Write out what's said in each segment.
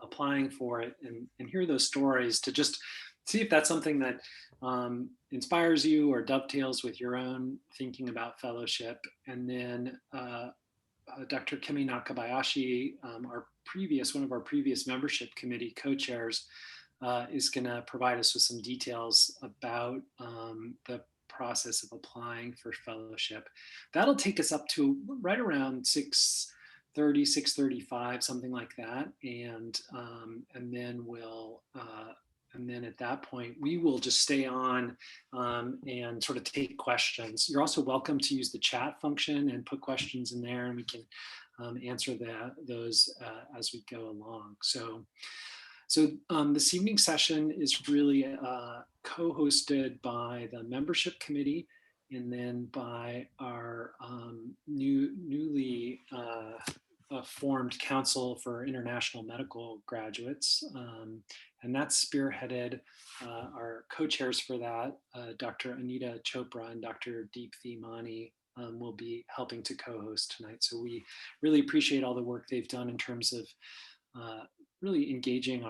applying for it, and hear those stories to just see if that's something that inspires you or dovetails with your own thinking about fellowship. And then Dr. Kimi Nakabayashi, one of our previous membership committee co-chairs, is going to provide us with some details about the process of applying for fellowship. That'll take us up to right around 6:30, 6:35, something like that, and then and then at that point, we will just stay on and sort of take questions. You're also welcome to use the chat function and put questions in there, and we can answer those as we go along. So this evening's session is really co-hosted by the membership committee, and then by our newly formed Council for International Medical Graduates. And that's spearheaded. Our co-chairs for that, Dr. Anita Chopra and Dr. Deep Thimani, will be helping to co-host tonight. So we really appreciate all the work they've done in terms of really engaging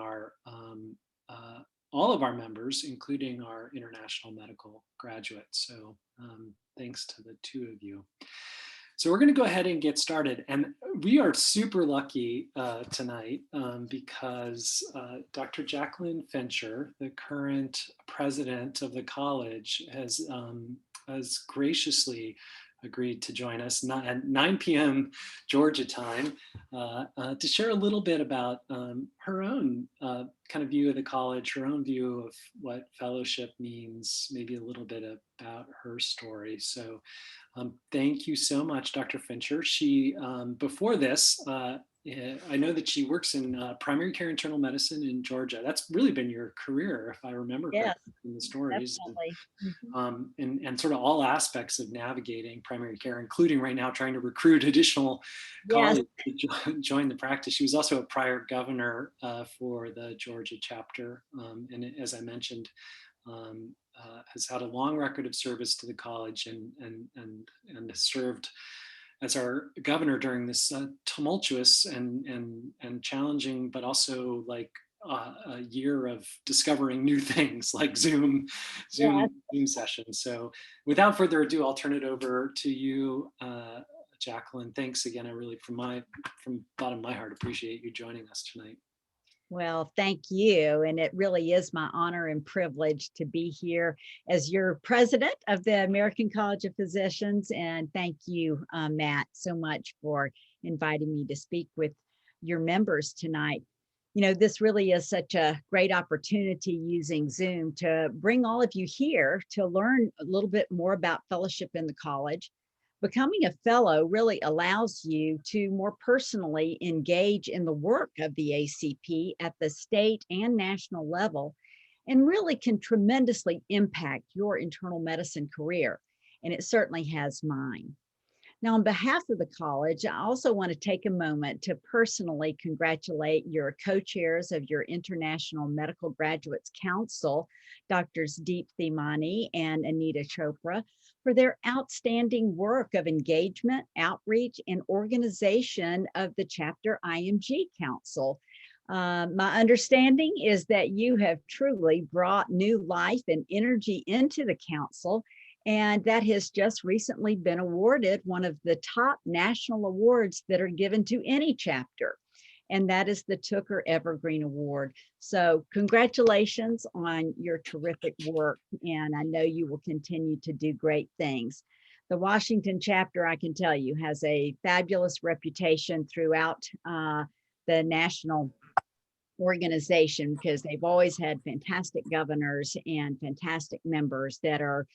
all of our members, including our international medical graduates. So thanks to the two of you. So we're going to go ahead and get started. And we are super lucky tonight because Dr. Jacqueline Fincher, the current president of the college, has graciously agreed to join us at 9 p.m. Georgia time to share a little bit about her own kind of view of the college, her own view of what fellowship means, maybe a little bit about her story. So thank you so much, Dr. Fincher. She, before this, I know that she works in primary care internal medicine in Georgia. That's really been your career, if I remember correctly from the stories. Definitely. And sort of all aspects of navigating primary care, including right now trying to recruit additional colleagues to join the practice. She was also a prior governor for the Georgia chapter. And as I mentioned, has had a long record of service to the college and has served as our governor during this tumultuous and challenging, but also like a year of discovering new things like Zoom sessions. So without further ado, I'll turn it over to you, Jacqueline. Thanks again. I really, from the bottom of my heart, appreciate you joining us tonight. Well, thank you. And it really is my honor and privilege to be here as your president of the American College of Physicians. And thank you, Matt, so much for inviting me to speak with your members tonight. You know, this really is such a great opportunity using Zoom to bring all of you here to learn a little bit more about fellowship in the college. Becoming a fellow really allows you to more personally engage in the work of the ACP at the state and national level, and really can tremendously impact your internal medicine career. And it certainly has mine. Now, on behalf of the college, I also want to take a moment to personally congratulate your co-chairs of your International Medical Graduates Council, Drs. Deep Thimani and Anita Chopra, for their outstanding work of engagement, outreach, and organization of the Chapter IMG Council. My understanding is that you have truly brought new life and energy into the council, and that has just recently been awarded one of the top national awards that are given to any chapter, and that is the Tooker Evergreen Award. So congratulations on your terrific work, and I know you will continue to do great things. The Washington chapter, I can tell you, has a fabulous reputation throughout the national organization because they've always had fantastic governors and fantastic members that are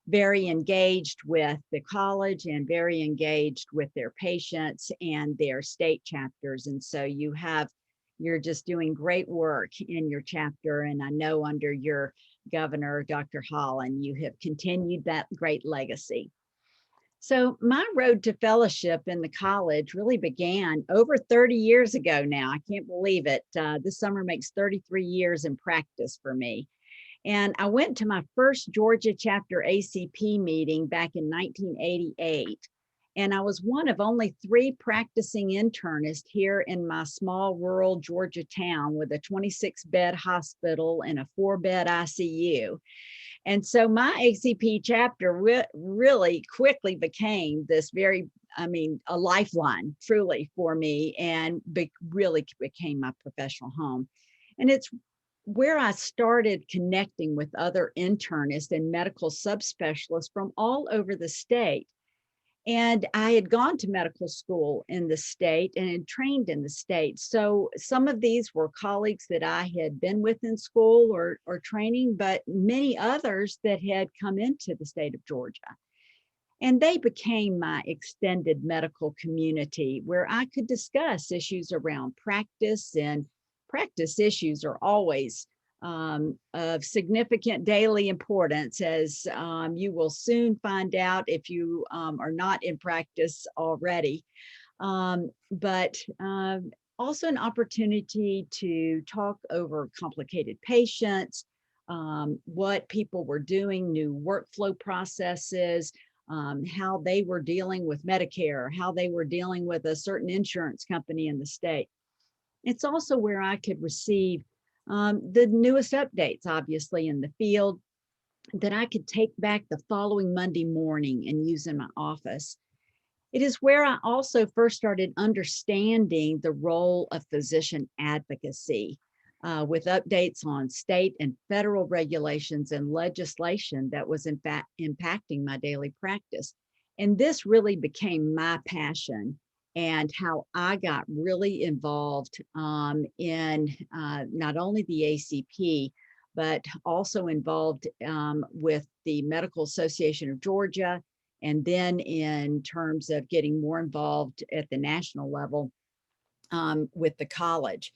very engaged with the college and very engaged with their patients and their state chapters. And so you're just doing great work in your chapter. And I know under your governor, Dr. Holland, you have continued that great legacy. So my road to fellowship in the college really began over 30 years ago now. I can't believe it. This summer makes 33 years in practice for me. And I went to my first Georgia chapter ACP meeting back in 1988. And I was one of only 3 practicing internists here in my small rural Georgia town with a 26-bed hospital and a 4-bed ICU. And so my ACP chapter really quickly became this very, I mean, a lifeline truly for me, and really became my professional home. And it's where I started connecting with other internists and medical subspecialists from all over the state. And I had gone to medical school in the state and had trained in the state. So some of these were colleagues that I had been with in school or training, but many others that had come into the state of Georgia. And they became my extended medical community where I could discuss issues around practice, and practice issues are always of significant daily importance, as you will soon find out if you are not in practice already. But also an opportunity to talk over complicated patients, what people were doing, new workflow processes, how they were dealing with Medicare, how they were dealing with a certain insurance company in the state. It's also where I could receive the newest updates, obviously, in the field that I could take back the following Monday morning and use in my office. It is where I also first started understanding the role of physician advocacy, with updates on state and federal regulations and legislation that was in fact impacting my daily practice. And this really became my passion and how I got really involved in not only the ACP, but also involved with the Medical Association of Georgia, and then in terms of getting more involved at the national level with the college.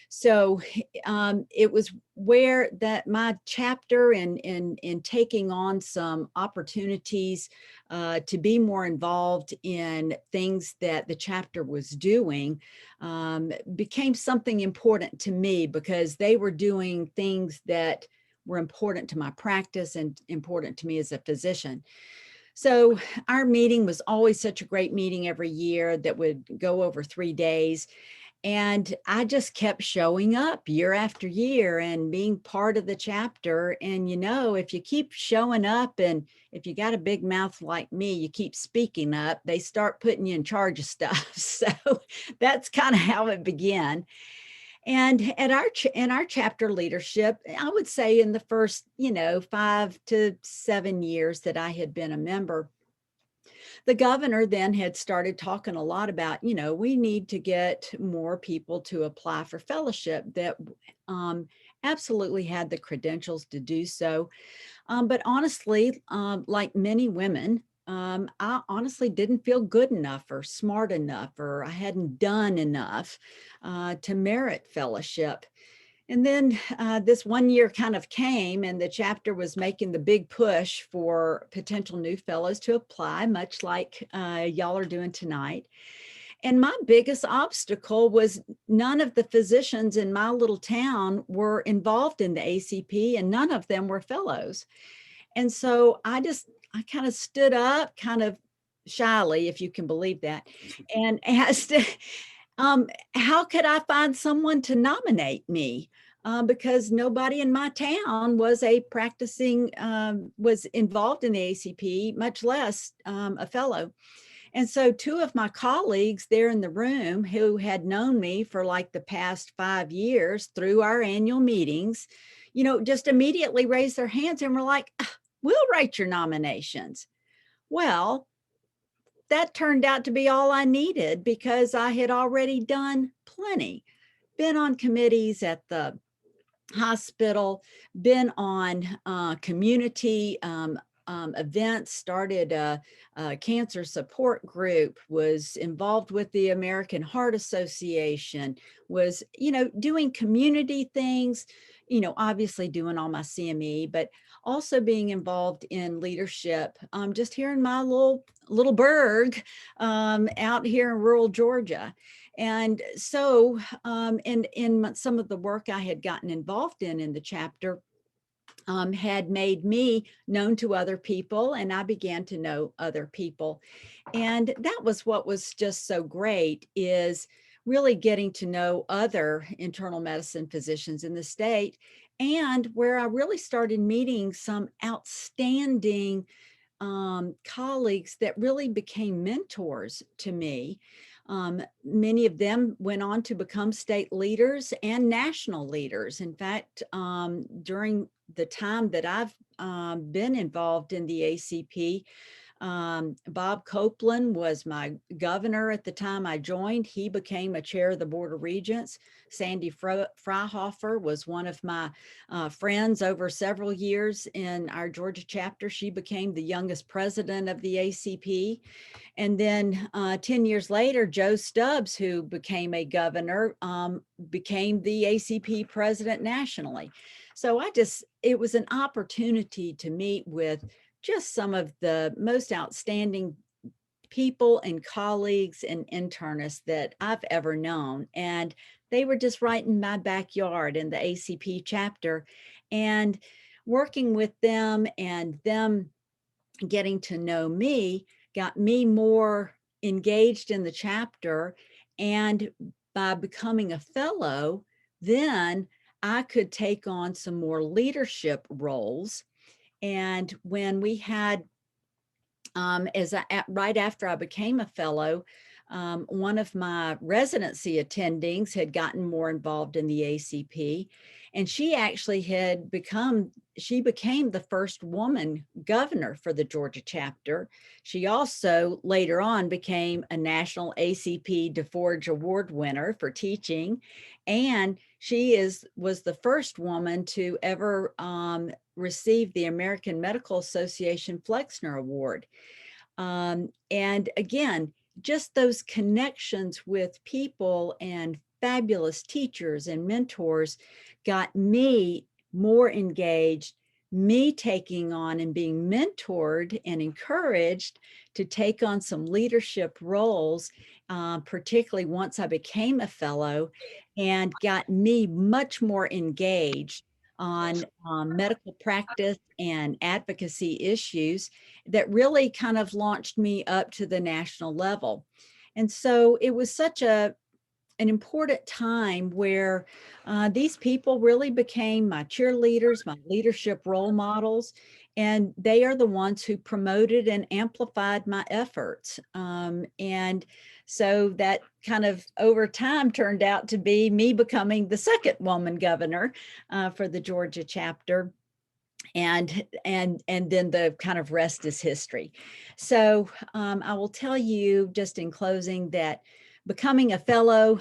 So it was where that my chapter in taking on some opportunities to be more involved in things that the chapter was doing became something important to me, because they were doing things that were important to my practice and important to me as a physician. So our meeting was always such a great meeting every year that would go over 3 days. And I just kept showing up year after year and being part of the chapter. And, if you keep showing up, and if you got a big mouth like me, you keep speaking up, they start putting you in charge of stuff. So that's kind of how it began. And in our chapter leadership, I would say in the first, 5 to 7 years that I had been a member, the governor then had started talking a lot about, we need to get more people to apply for fellowship that absolutely had the credentials to do so. But honestly, like many women, I honestly didn't feel good enough or smart enough, or I hadn't done enough to merit fellowship. And then this one year kind of came, and the chapter was making the big push for potential new fellows to apply, much like y'all are doing tonight. And my biggest obstacle was none of the physicians in my little town were involved in the ACP, and none of them were fellows. And so I kind of stood up, kind of shyly, if you can believe that, and asked, how could I find someone to nominate me? Because nobody in my town was was involved in the ACP, much less a fellow. And so 2 of my colleagues there in the room, who had known me for like the past 5 years through our annual meetings, just immediately raised their hands and were like, we'll write your nominations. Well, that turned out to be all I needed, because I had already done plenty, been on committees at the hospital, been on community events, started a cancer support group, was involved with the American Heart Association, was, doing community things, obviously doing all my CME, but also being involved in leadership just here in my little burg out here in rural Georgia. And so in some of the work I had gotten involved in the chapter, had made me known to other people, and I began to know other people. And that was what was just so great, is really getting to know other internal medicine physicians in the state, and where I really started meeting some outstanding colleagues that really became mentors to me. Many of them went on to become state leaders and national leaders. In fact, during the time that I've been involved in the ACP, Bob Copeland was my governor at the time I joined. He became a chair of the Board of Regents. Sandy Freihofer was one of my friends over several years in our Georgia chapter. She became the youngest president of the ACP. And then 10 years later, Joe Stubbs, who became a governor, became the ACP president nationally. So it was an opportunity to meet with just some of the most outstanding people and colleagues and internists that I've ever known. And they were just right in my backyard in the ACP chapter. And working with them and them getting to know me got me more engaged in the chapter. And by becoming a fellow, then I could take on some more leadership roles. And when we had, right after I became a fellow, one of my residency attendings had gotten more involved in the ACP, and she became the first woman governor for the Georgia chapter. She also later on became a national ACP DeForge Award winner for teaching, and was the first woman to ever receive the American Medical Association Flexner Award. And again, just those connections with people and fabulous teachers and mentors got me more engaged, me taking on and being mentored and encouraged to take on some leadership roles, particularly once I became a fellow, and got me much more engaged on medical practice and advocacy issues that really kind of launched me up to the national level. And so it was such an important time where these people really became my cheerleaders, my leadership role models, and they are the ones who promoted and amplified my efforts. And so that kind of over time turned out to be me becoming the second woman governor for the Georgia chapter. And then the kind of rest is history. So I will tell you just in closing that becoming a fellow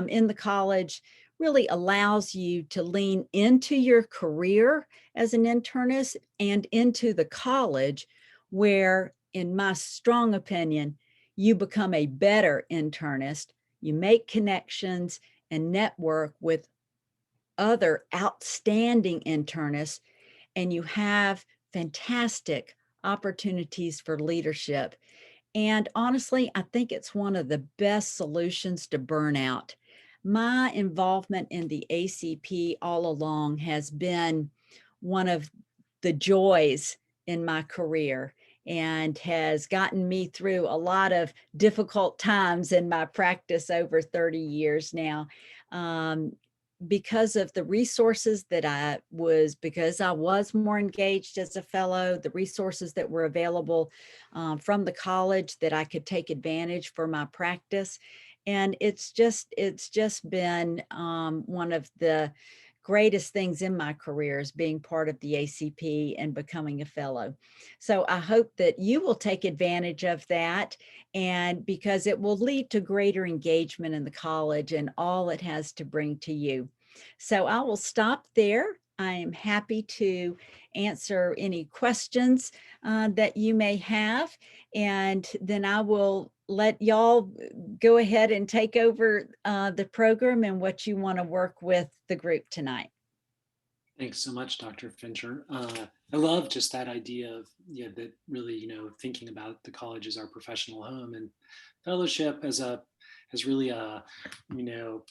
in the college really allows you to lean into your career as an internist and into the college, where, in my strong opinion, you become a better internist. You make connections and network with other outstanding internists, and you have fantastic opportunities for leadership. And honestly, I think it's one of the best solutions to burnout. My involvement in the ACP all along has been one of the joys in my career and has gotten me through a lot of difficult times in my practice over 30 years now. Because of the resources because I was more engaged as a fellow, the resources that were available from the college that I could take advantage for my practice. And it's just been one of the greatest things in my career is being part of the ACP and becoming a fellow. So I hope that you will take advantage of that, and because it will lead to greater engagement in the college and all it has to bring to you. So I will stop there. I am happy to answer any questions that you may have, and then I will let y'all go ahead and take over the program and what you want to work with the group tonight. Thanks so much, Dr. Fincher. I love just that idea of, yeah, that really, thinking about the college as our professional home and fellowship as is really a,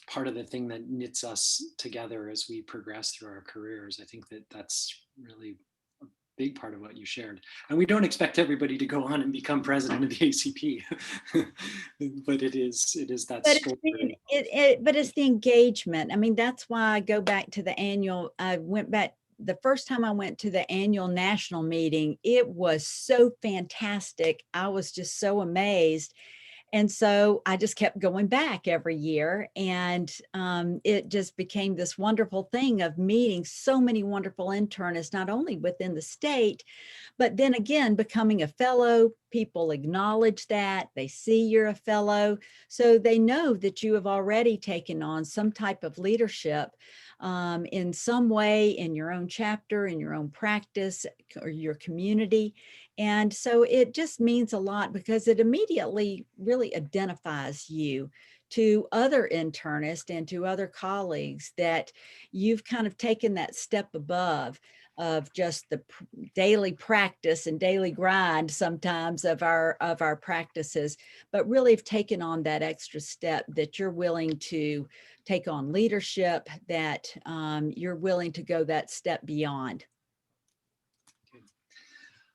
part of the thing that knits us together as we progress through our careers. I think that that's really a big part of what you shared. And we don't expect everybody to go on and become president of the ACP, but it is that But story. but it's the engagement. I mean, that's why I go back to the annual. I went back the first time I went to the annual national meeting. It was so fantastic. I was just so amazed. And so I just kept going back every year. And it just became this wonderful thing of meeting so many wonderful internists, not only within the state, but then again, becoming a fellow. People acknowledge that, they see you're a fellow. So they know that you have already taken on some type of leadership in some way in your own chapter, in your own practice, or your community. And so it just means a lot because it immediately really identifies you to other internists and to other colleagues that you've kind of taken that step above of just the daily practice and daily grind sometimes of our practices, but really have taken on that extra step, that you're willing to take on leadership, that you're willing to go that step beyond.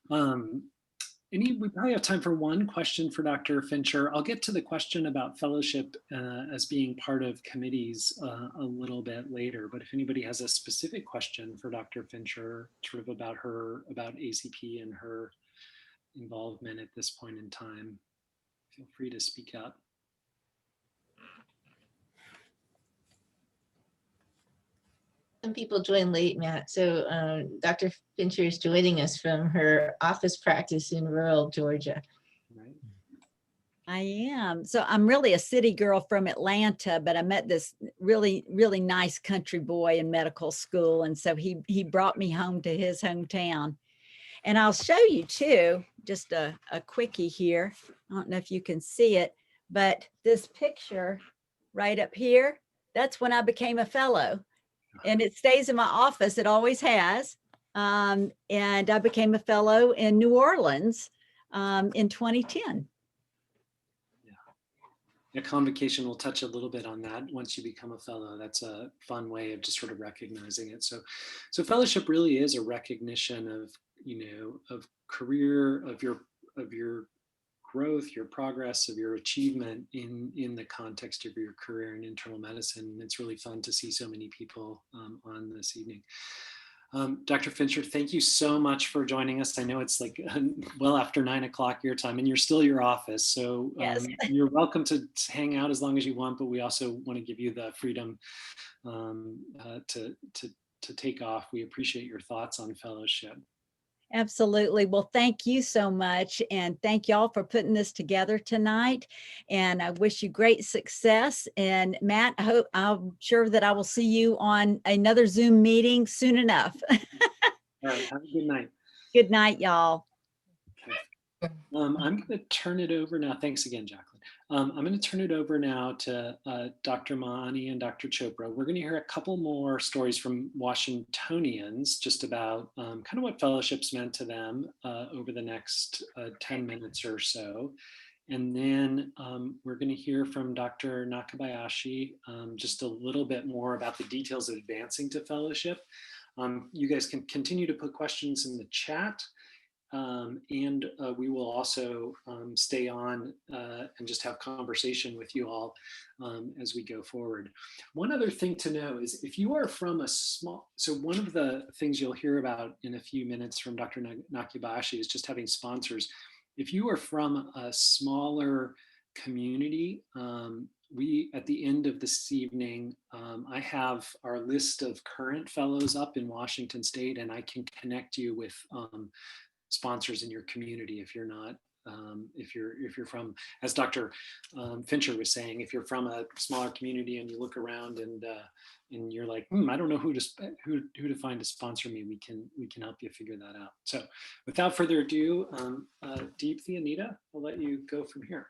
We probably have time for one question for Dr. Fincher. I'll get to the question about fellowship as being part of committees a little bit later, but if anybody has a specific question for Dr. Fincher, sort of about ACP and her involvement at this point in time, feel free to speak up. Some people join late, Matt. So Dr. Fincher is joining us from her office practice in rural Georgia. Right. I am. So I'm really a city girl from Atlanta, but I met this really, really nice country boy in medical school. And so he brought me home to his hometown. And I'll show you too, just a quickie here. I don't know if you can see it, but this picture right up here, that's when I became a fellow. And it stays in my office. It always has. And I became a fellow in New Orleans in 2010. Yeah, Convocation will touch a little bit on that once you become a fellow. That's a fun way of just sort of recognizing it. So fellowship really is a recognition of, of career, of your growth, your progress, of your achievement in the context of your career in internal medicine. It's really fun to see so many people on this evening. Dr. Fincher, thank you so much for joining us. I know it's like well after 9 o'clock your time and you're still your office. So Yes. You're welcome to hang out as long as you want, but we also want to give you the freedom to take off. We appreciate your thoughts on fellowship. Absolutely. Well, thank you so much. And thank y'all for putting this together tonight. And I wish you great success. And Matt, I'm sure that I will see you on another Zoom meeting soon enough. All right. Have a good night. Good night, y'all. Okay. I'm going to turn it over now. Thanks again, Jacqueline. I'm going to turn it over now to Dr. Mahani and Dr. Chopra. We're going to hear a couple more stories from Washingtonians just about kind of what fellowships meant to them over the next 10 minutes or so. And then we're going to hear from Dr. Nakabayashi just a little bit more about the details of advancing to fellowship. You guys can continue to put questions in the chat. And we will also stay on and just have conversation with you all as we go forward. One other thing to know is if you are from a small, so one of the things you'll hear about in a few minutes from Dr. Nakabayashi is just having sponsors. If you are from a smaller community, we, at the end of this evening, I have our list of current fellows up in Washington State, and I can connect you with sponsors in your community if you're not if you're from, as Dr. Fincher was saying, if you're from a smaller community and you look around and you're like, I don't know who to find to sponsor me, we can help you figure that out. So without further ado, Deepthi, Anita, I'll let you go from here.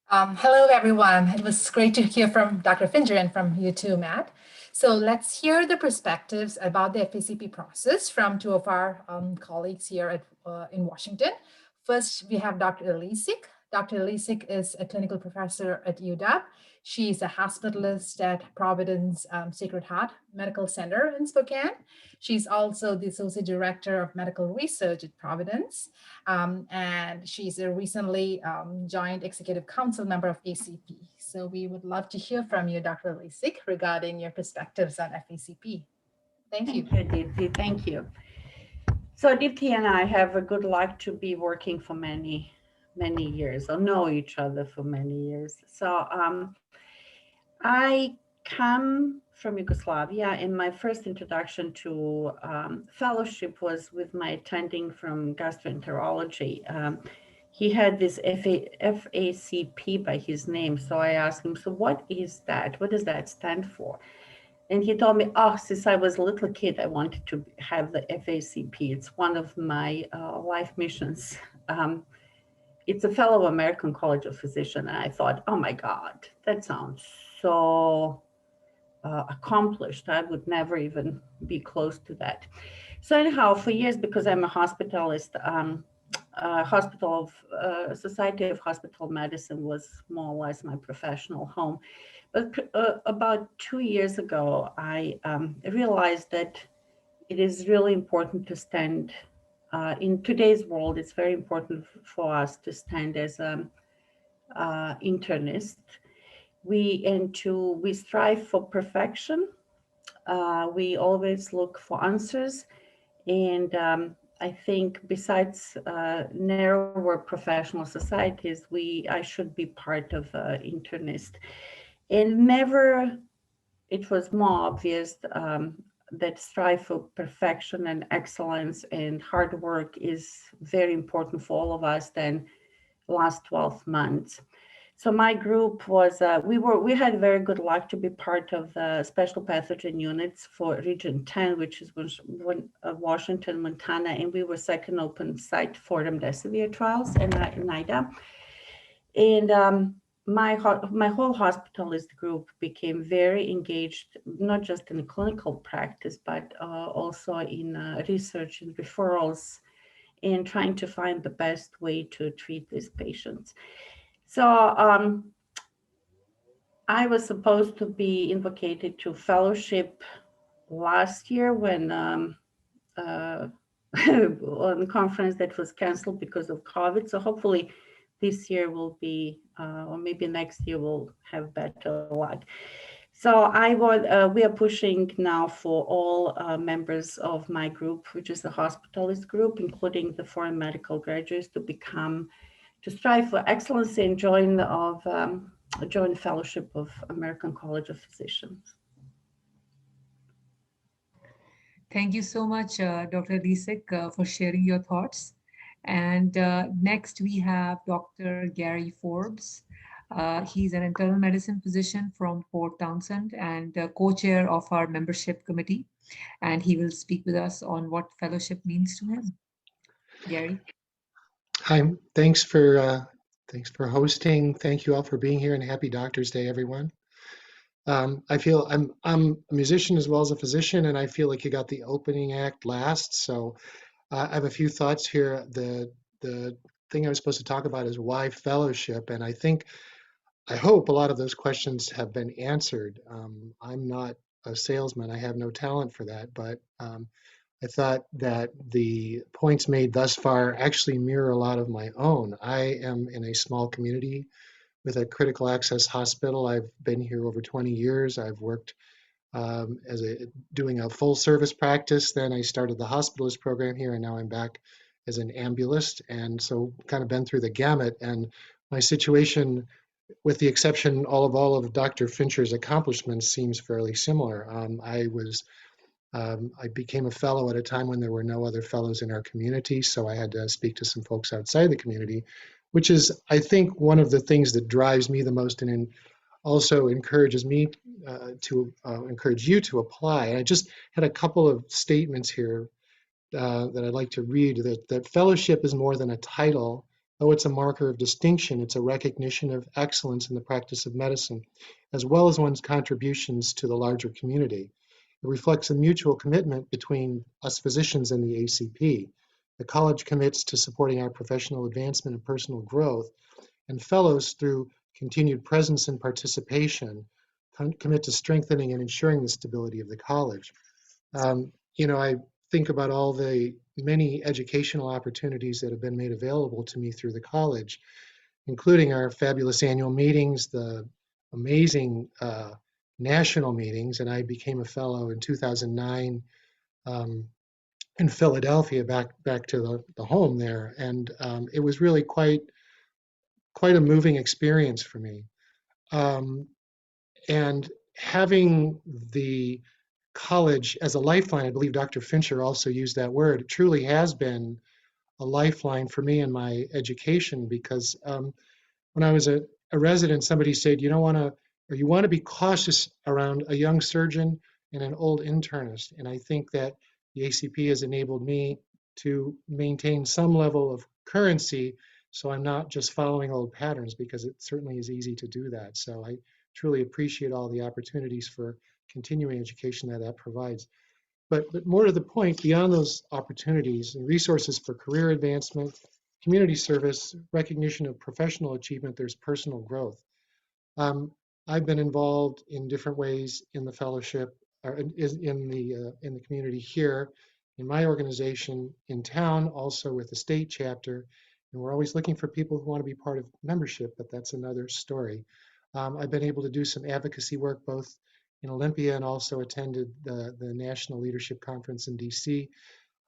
Hello, everyone. It was great to hear from Dr. Fincher and from you too, Matt. So let's hear the perspectives about the FACP process from two of our colleagues here in Washington. First, we have Dr. Elisik, Dr. Lisik is a clinical professor at UW. She's a hospitalist at Providence Sacred Heart Medical Center in Spokane. She's also the Associate Director of Medical Research at Providence. And she's a recently joined Executive Council member of ACP. So we would love to hear from you, Dr. Lisik, regarding your perspectives on FACP. Thank you. Thank you, Deepthi. Thank you. So Deepthi and I have a good luck to be working for many years, or know each other for many years. So I come from Yugoslavia, and my first introduction to fellowship was with my attending from gastroenterology. He had this FACP by his name. So I asked him, so what is that? What does that stand for? And he told me, oh, since I was a little kid, I wanted to have the FACP. It's one of my life missions. It's a fellow American College of Physicians. And I thought, oh my God, that sounds so accomplished. I would never even be close to that. So anyhow, for years, because I'm a hospitalist, Society of Hospital Medicine was more or less my professional home. But about 2 years ago, I realized that it is really important to stand in today's world. It's very important for us to stand as an internist. We strive for perfection. We always look for answers, and I think besides narrower professional societies, I should be part of internist. And never, it was more obvious that strive for perfection and excellence and hard work is very important for all of us than last 12 months. So my group was, we had very good luck to be part of the special pathogen units for Region 10, which is Washington, Montana, and we were second open site for remdesivir trials in NIDA. And my whole hospitalist group became very engaged, not just in clinical practice, but also in research and referrals, and trying to find the best way to treat these patients. So I was supposed to be invocated to fellowship last year when on a conference that was canceled because of COVID. So hopefully this year will be, or maybe next year we'll have better luck. So we are pushing now for all members of my group, which is the hospitalist group, including the foreign medical graduates, to strive for excellence and join fellowship of American College of Physicians. Thank you so much, Dr. Lisik, for sharing your thoughts. And next we have Dr. Gary Forbes. He's an internal medicine physician from Port Townsend and co-chair of our membership committee. And he will speak with us on what fellowship means to him. Gary. Hi, thanks for hosting. Thank you all for being here, and happy Doctor's Day, everyone. I feel I'm a musician as well as a physician, and I feel like you got the opening act last. So I have a few thoughts here. The thing I was supposed to talk about is why fellowship, and I hope a lot of those questions have been answered. I'm not a salesman. I have no talent for that, but I thought that the points made thus far actually mirror a lot of my own. I am in a small community with a critical access hospital. I've been here over 20 years. I've worked doing a full service practice. Then I started the hospitalist program here, and now I'm back as an ambulist. And so kind of been through the gamut. And my situation, with the exception all of Dr. Fincher's accomplishments, seems fairly similar. I became a fellow at a time when there were no other fellows in our community, so I had to speak to some folks outside the community, which is, I think, one of the things that drives me the most and also encourages me to encourage you to apply. And I just had a couple of statements here that I'd like to read, that fellowship is more than a title. Though it's a marker of distinction, it's a recognition of excellence in the practice of medicine, as well as one's contributions to the larger community. It reflects a mutual commitment between us physicians and the ACP. The college commits to supporting our professional advancement and personal growth, and fellows through continued presence and participation commit to strengthening and ensuring the stability of the college. I think about all the many educational opportunities that have been made available to me through the college, including our fabulous annual meetings, the amazing national meetings, and I became a fellow in 2009 in Philadelphia, back to the home there, and it was really quite a moving experience for me. And having the college as a lifeline, I believe Dr. Fincher also used that word, it truly has been a lifeline for me in my education, because when I was a resident, somebody said, you want to be cautious around a young surgeon and an old internist. And I think that the ACP has enabled me to maintain some level of currency, so I'm not just following old patterns, because it certainly is easy to do that. So I truly appreciate all the opportunities for continuing education that provides. But more to the point, beyond those opportunities and resources for career advancement, community service, recognition of professional achievement, there's personal growth. I've been involved in different ways in the fellowship, or in the community here, in my organization in town, also with the state chapter, and we're always looking for people who want to be part of membership, but that's another story. I've been able to do some advocacy work both in Olympia and also attended the National Leadership Conference in DC.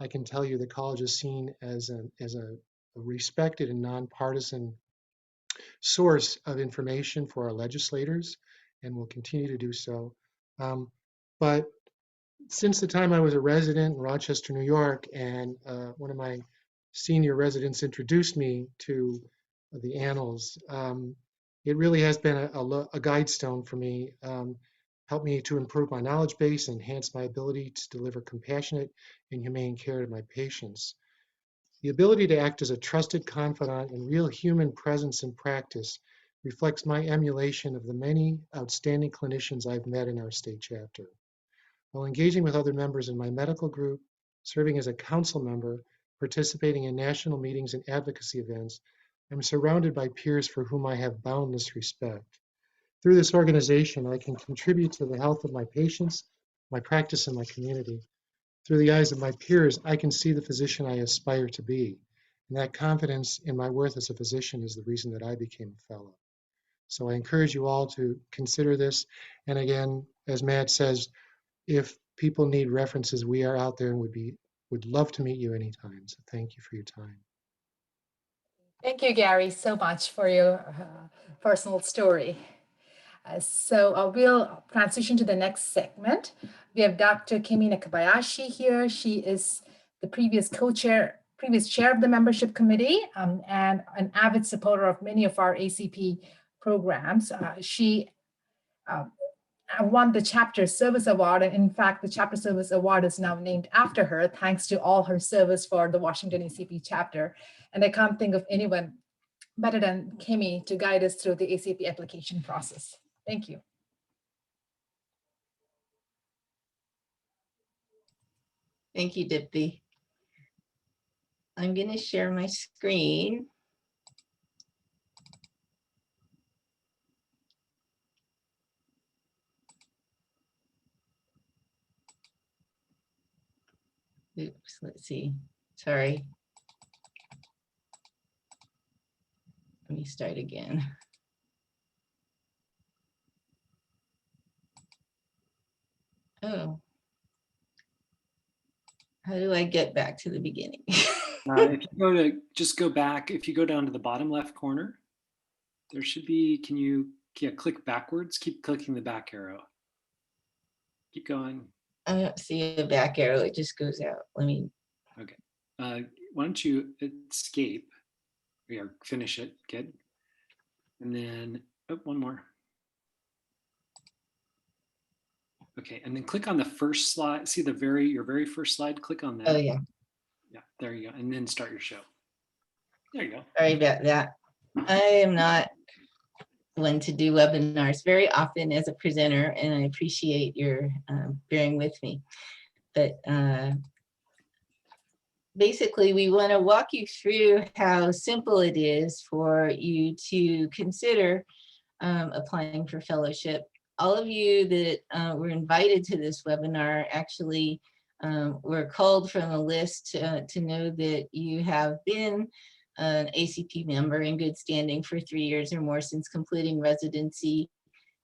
I can tell you the college is seen as a respected and nonpartisan source of information for our legislators, and will continue to do so. But since the time I was a resident in Rochester, New York, and one of my senior residents introduced me to the annals, it really has been a guide stone for me, helped me to improve my knowledge base, enhance my ability to deliver compassionate and humane care to my patients. The ability to act as a trusted confidant and real human presence in practice reflects my emulation of the many outstanding clinicians I've met in our state chapter. While engaging with other members in my medical group, serving as a council member, participating in national meetings and advocacy events, I'm surrounded by peers for whom I have boundless respect. Through this organization, I can contribute to the health of my patients, my practice, and my community. Through the eyes of my peers, I can see the physician I aspire to be. And that confidence in my worth as a physician is the reason that I became a fellow. So I encourage you all to consider this. And again, as Matt says, if people need references, we are out there and would love to meet you anytime. So thank you for your time. Thank you, Gary, so much for your personal story. So we'll transition to the next segment. We have Dr. Kimi Nakabayashi here. She is the previous chair of the membership committee, and an avid supporter of many of our ACP programs. She won the Chapter Service Award, and in fact, the Chapter Service Award is now named after her, thanks to all her service for the Washington ACP chapter. And I can't think of anyone better than Kimi to guide us through the ACP application process. Thank you. Thank you, Dipti. I'm going to share my screen. Oops, let's see. Sorry. Let me start again. Oh. How do I get back to the beginning? If you go back, if you go down to the bottom left corner, there should be, can you click backwards? Keep clicking the back arrow. Keep going. I don't see a back arrow, it just goes out. Let me. Okay. Why don't you escape or finish it? Good. And then one more. Okay, and then click on the first slide. See your very first slide. Click on that. Oh yeah. Yeah, there you go. And then start your show. There you go. Sorry about that. I am not one to do webinars very often as a presenter, and I appreciate your bearing with me. But basically, we want to walk you through how simple it is for you to consider applying for fellowship. All of you that were invited to this webinar actually were called from a list to know that you have been an ACP member in good standing for 3 years or more since completing residency,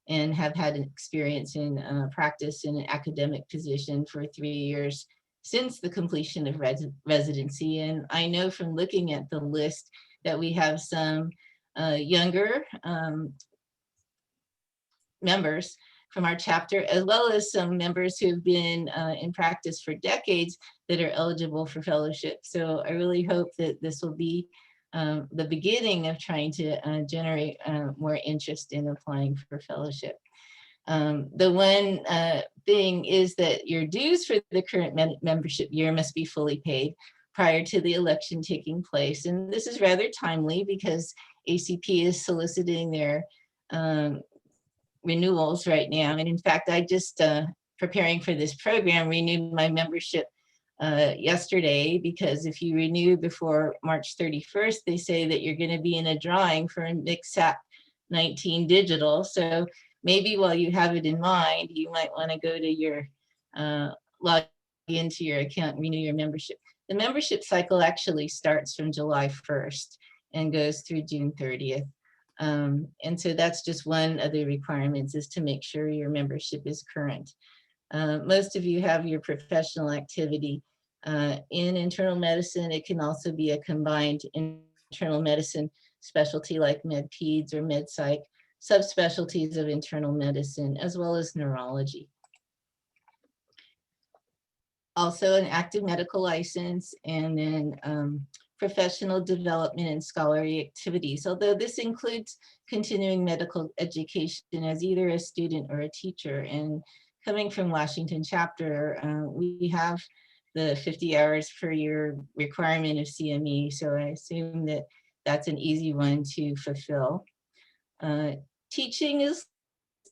and have had an experience in practice in an academic position for 3 years since the completion of residency. And I know from looking at the list that we have some younger members from our chapter, as well as some members who've been in practice for decades that are eligible for fellowship. So I really hope that this will be the beginning of trying to generate more interest in applying for fellowship. The one thing is that your dues for the current membership year must be fully paid prior to the election taking place. And this is rather timely because ACP is soliciting their renewals right now. And in fact, I just, preparing for this program, renewed my membership yesterday, because if you renew before March 31st, they say that you're going to be in a drawing for a FACP 19 digital. So maybe while you have it in mind, you might want to go to your log into your account and renew your membership. The membership cycle actually starts from July 1st and goes through June 30th. And so that's just one of the requirements, is to make sure your membership is current. Most of you have your professional activity in internal medicine. It can also be a combined internal medicine specialty like med peds or med psych, subspecialties of internal medicine, as well as neurology. Also an active medical license, and then professional development and scholarly activities, although this includes continuing medical education as either a student or a teacher. And coming from Washington chapter, we have the 50 hours per year requirement of CME, so I assume that that's an easy one to fulfill. Teaching is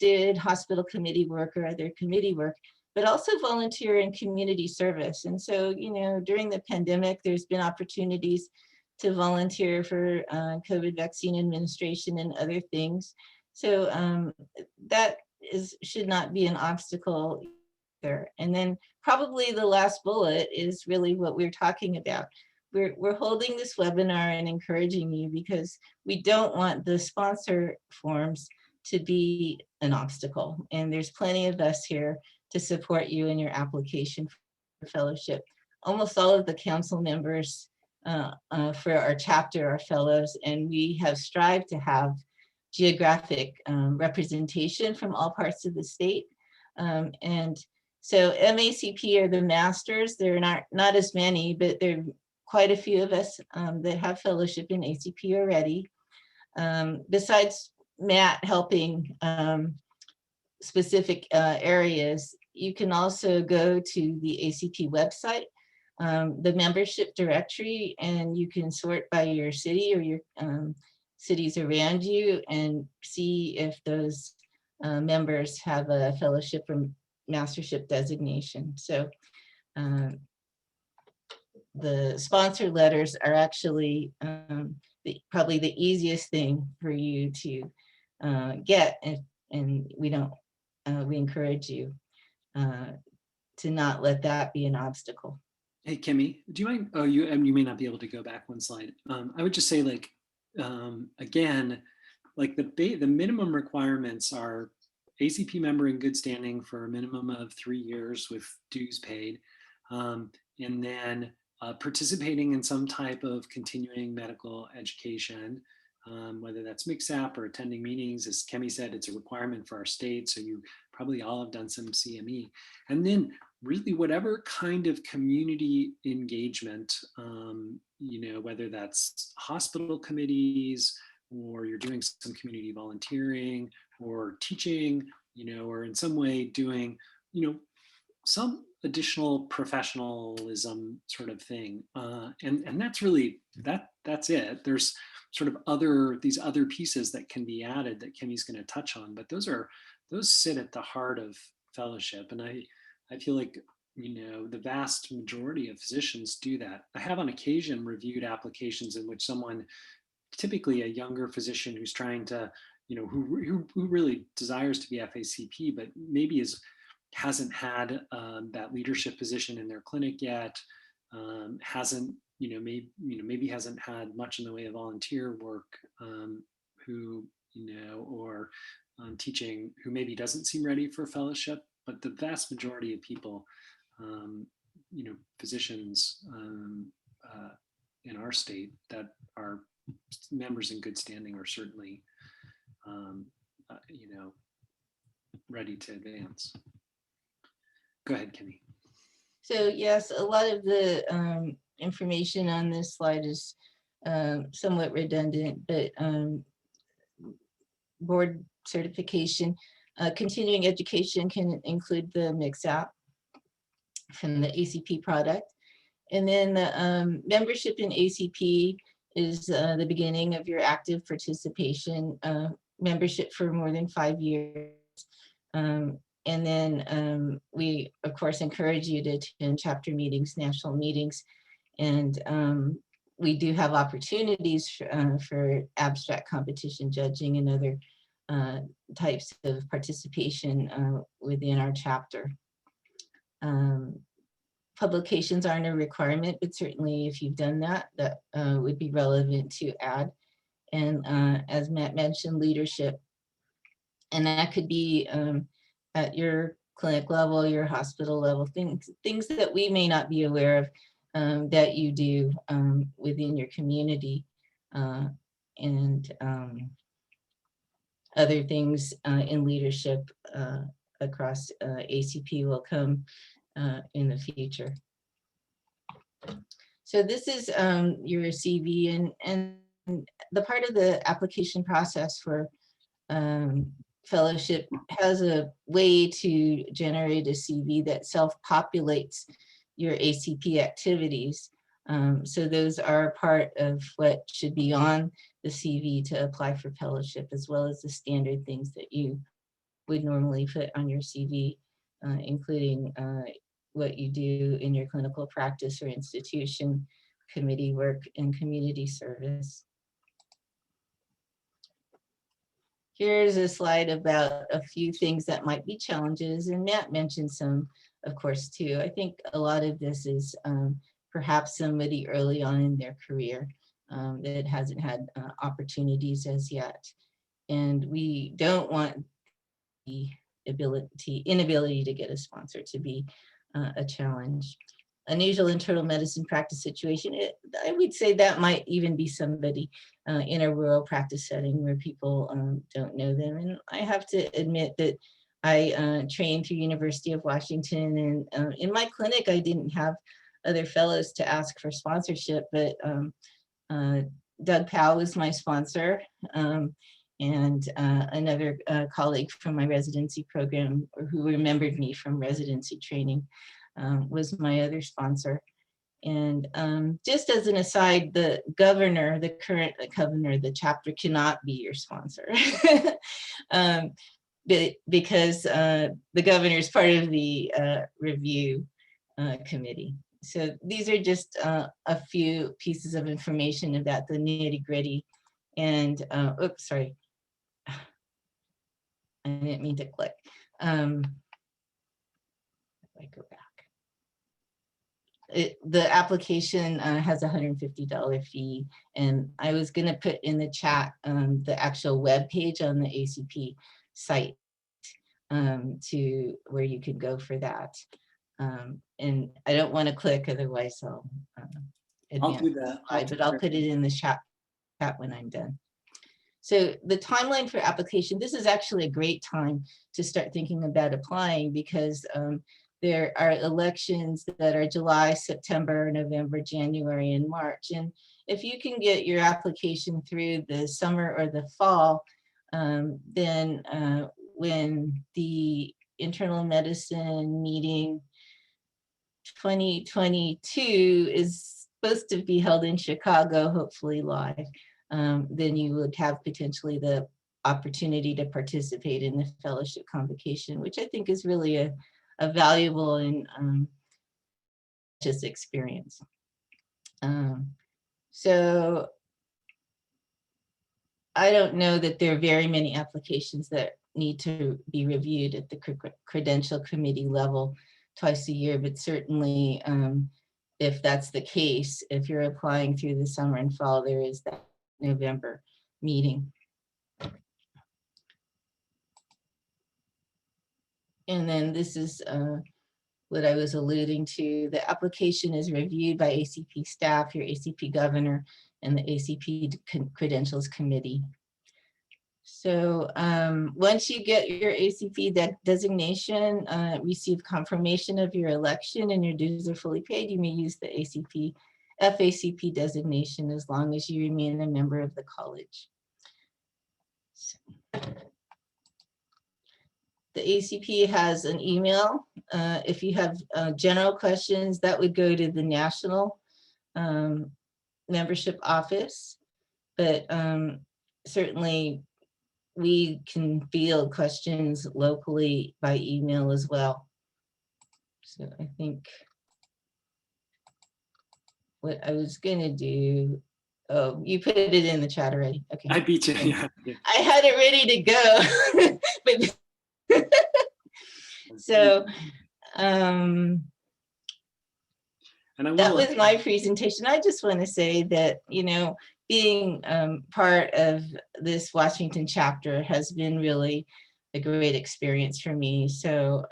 listed, hospital committee work or other committee work, but also volunteer and community service. And so, you know, during the pandemic, there's been opportunities to volunteer for COVID vaccine administration and other things. So that should not be an obstacle either. And then probably the last bullet is really what we're talking about. We're holding this webinar and encouraging you because we don't want the sponsor forms to be an obstacle. And there's plenty of us here to support you in your application for fellowship. Almost all of the council members for our chapter are fellows, and we have strived to have geographic representation from all parts of the state. And so MACP are the masters. There are not as many, but there are quite a few of us that have fellowship in ACP already. Besides Matt helping specific areas, you can also go to the ACP website, the membership directory, and you can sort by your city or your cities around you and see if those members have a fellowship or mastership designation. So the sponsor letters are actually probably the easiest thing for you to get, and we encourage you to not let that be an obstacle. Hey, Kimmy, do you mind? Oh, you may not be able to go back one slide. I would just say, like, again, like the minimum requirements are ACP member in good standing for a minimum of 3 years with dues paid, and then participating in some type of continuing medical education, whether that's MCSAP or attending meetings. As Kemi said, it's a requirement for our state, so you probably all have done some CME. And then really whatever kind of community engagement, you know, whether that's hospital committees, or you're doing some community volunteering or teaching, you know, or in some way doing, you know, some additional professionalism sort of thing. And that's really, that's it. There's sort of these other pieces that can be added that Kemi's going to touch on, but those sit at the heart of fellowship. And I feel like the vast majority of physicians do that. I have on occasion reviewed applications in which someone, typically a younger physician who's trying to, who really desires to be FACP, but maybe hasn't had that leadership position in their clinic yet, hasn't, maybe hasn't had much in the way of volunteer work, who, or teaching, who maybe doesn't seem ready for fellowship. But the vast majority of people, physicians in our state that are members in good standing are certainly, ready to advance. Go ahead, Kimmy. So yes, a lot of the information on this slide is somewhat redundant, but board certification, continuing education can include the mix app from the ACP product. And then the membership in ACP is the beginning of your active participation, membership for more than 5 years. And then we, of course, encourage you to attend chapter meetings, national meetings. And we do have opportunities for abstract competition judging and other types of participation within our chapter. Publications aren't a requirement, but certainly if you've done that, that would be relevant to add. And as Matt mentioned, leadership. And that could be at your clinic level, your hospital level, things that we may not be aware of that you do within your community, and other things in leadership across ACP will come in the future. So this is your CV, and the part of the application process for fellowship has a way to generate a CV that self-populates your ACP activities. So those are part of what should be on the CV to apply for fellowship, as well as the standard things that you would normally put on your CV, including what you do in your clinical practice or institution, committee work, and community service. Here's a slide about a few things that might be challenges, and Matt mentioned some, of course, too. I think a lot of this is perhaps somebody early on in their career that hasn't had opportunities as yet. And we don't want the inability to get a sponsor to be a challenge. Unusual internal medicine practice situation, I would say that might even be somebody in a rural practice setting where people don't know them. And I have to admit that I trained through University of Washington, and in my clinic, I didn't have other fellows to ask for sponsorship, but Doug Powell was my sponsor, and another colleague from my residency program who remembered me from residency training was my other sponsor. And just as an aside, the governor, the current governor of the chapter cannot be your sponsor because the governor is part of the review committee. So these are just a few pieces of information about the nitty gritty. And oops, sorry. I didn't mean to click. If I go back. The application has a $150 fee, and I was going to put in the chat the actual web page on the ACP site to where you can go for that. And I don't want to click, otherwise I'll do that. But I'll put it in the chat when I'm done. So the timeline for application, this is actually a great time to start thinking about applying, because there are elections that are July, September, November, January, and March. And if you can get your application through the summer or the fall, then when the internal medicine meeting 2022 is supposed to be held in Chicago, hopefully live, then you would have potentially the opportunity to participate in the fellowship convocation, which I think is really a valuable and tumultuous experience. So I don't know that there are very many applications that need to be reviewed at the credential committee level twice a year, but certainly if that's the case, if you're applying through the summer and fall, there is that November meeting. And then this is what I was alluding to. The application is reviewed by ACP staff, your ACP governor, and the ACP Credentials Committee. So once you get your ACP designation, receive confirmation of your election and your dues are fully paid, you may use the FACP designation as long as you remain a member of the college. So, the ACP has an email. If you have general questions, that would go to the national membership office, but certainly we can field questions locally by email as well. So I think what I was gonna do, oh, you put it in the chat already. Okay. I beat you. Yeah. I had it ready to go, but so and that was my presentation. I just want to say that, you know, being part of this Washington chapter has been really a great experience for me. So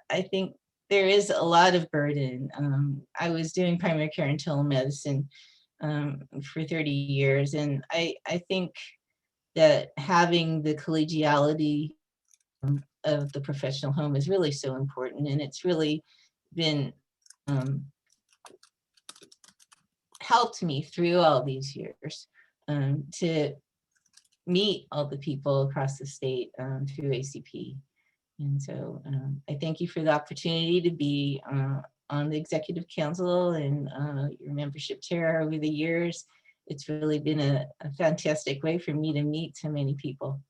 I think there is a lot of burden. I was doing primary care and telemedicine for 30 years. And I think that having the collegiality of the professional home is really so important. And it's really been helped me through all these years to meet all the people across the state through ACP. And so I thank you for the opportunity to be on the executive council and your membership chair over the years. It's really been a fantastic way for me to meet so many people.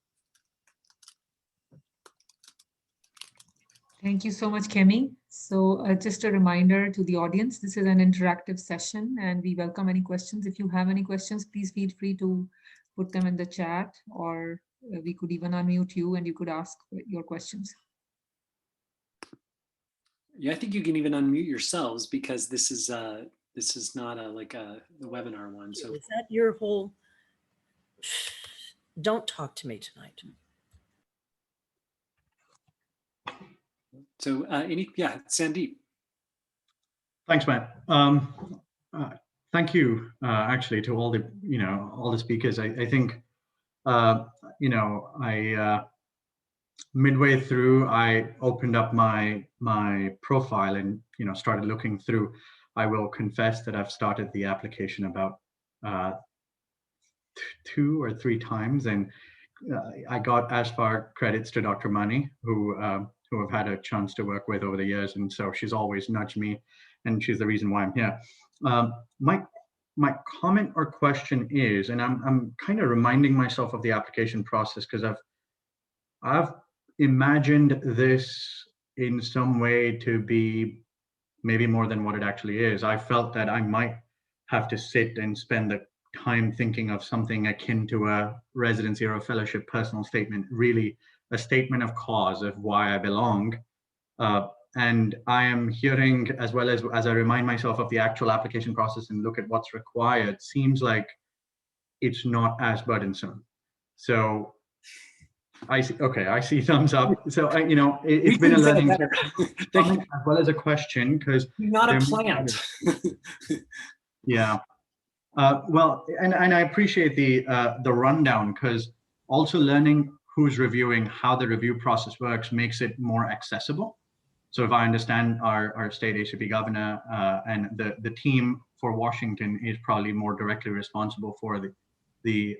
Thank you so much, Kemi. So just a reminder to the audience, this is an interactive session and we welcome any questions. If you have any questions, please feel free to put them in the chat, or we could even unmute you and you could ask your questions. Yeah, I think you can even unmute yourselves because this is not like the webinar one. So is that your whole? Don't talk to me tonight. So yeah, Sandeep. Thanks, Matt. Thank you, actually, to all the speakers. I think, midway through, I opened up my profile and started looking through. I will confess that I've started the application about 2 or 3 times, and I got as far credits to Dr. Mani, who I've had a chance to work with over the years, and so she's always nudged me, and she's the reason why I'm here. My comment or question is, and I'm kind of reminding myself of the application process because I've imagined this in some way to be maybe more than what it actually is. I felt that I might have to sit and spend the time thinking of something akin to a residency or a fellowship personal statement, really a statement of cause of why I belong. And I am hearing, as well as I remind myself of the actual application process and look at what's required, seems like it's not as burdensome. So I see thumbs up. So it's been a learning as well as a question, because not a plant. Yeah. Well, and I appreciate the rundown, because also learning who's reviewing, how the review process works makes it more accessible. So if I understand our state ACP governor and the team for Washington is probably more directly responsible for the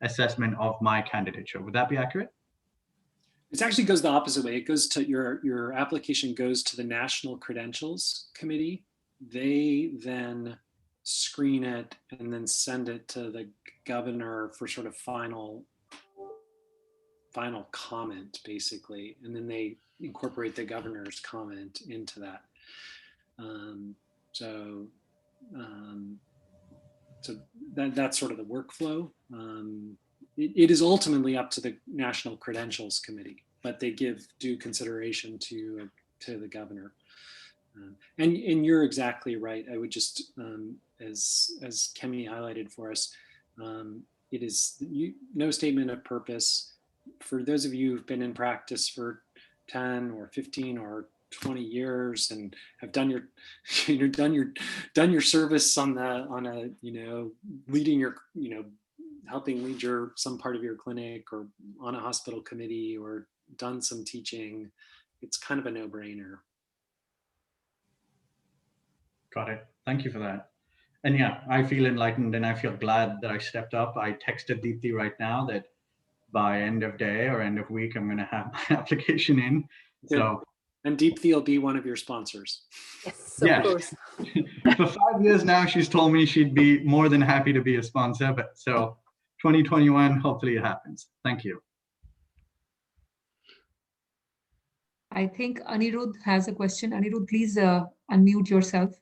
assessment of my candidature. Would that be accurate? It actually goes the opposite way. It goes to your application goes to the National Credentials Committee. They then screen it and then send it to the governor for sort of final comment, basically, and then they incorporate the governor's comment into that. Um, so so that's sort of the workflow. It is ultimately up to the National Credentials Committee, but they give due consideration to the governor. And you're exactly right. I would just, as Kemi highlighted for us, it is no statement of purpose. For those of you who've been in practice for 10 or 15 or 20 years and have done your done your service on a leading your helping lead some part of your clinic or on a hospital committee or done some teaching, it's kind of a no-brainer. Got it. Thank you for that. And yeah, I feel enlightened and I feel glad that I stepped up. I texted Deepthi right now that by end of day or end of week, I'm going to have my application in. Good. So, and Deepthi will be one of your sponsors. Yes, of course. For 5 years now, she's told me she'd be more than happy to be a sponsor. But so 2021, hopefully it happens. Thank you. I think Anirudh has a question. Anirudh, please unmute yourself.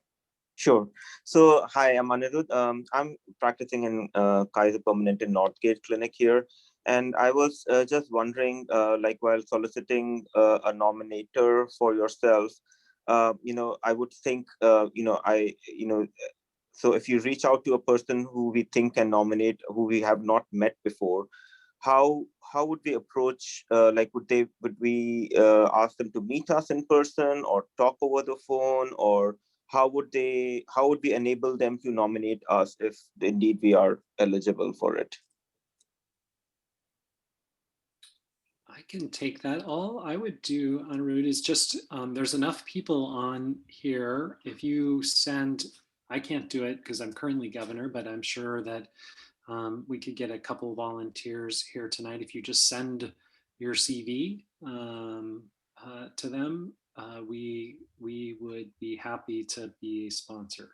Sure. So, hi, I'm Anirudh. I'm practicing in Kaiser Permanente Northgate Clinic here. And I was just wondering, like while soliciting a nominator for yourself, I would think, so if you reach out to a person who we think can nominate, who we have not met before, how would we approach, like would we ask them to meet us in person or talk over the phone, or how would we enable them to nominate us if indeed we are eligible for it? I can take that. All I would do, Anirudh, is just, there's enough people on here. If you send, I can't do it because I'm currently governor, but I'm sure that we could get a couple volunteers here tonight. If you just send your CV to them, we would be happy to be a sponsor.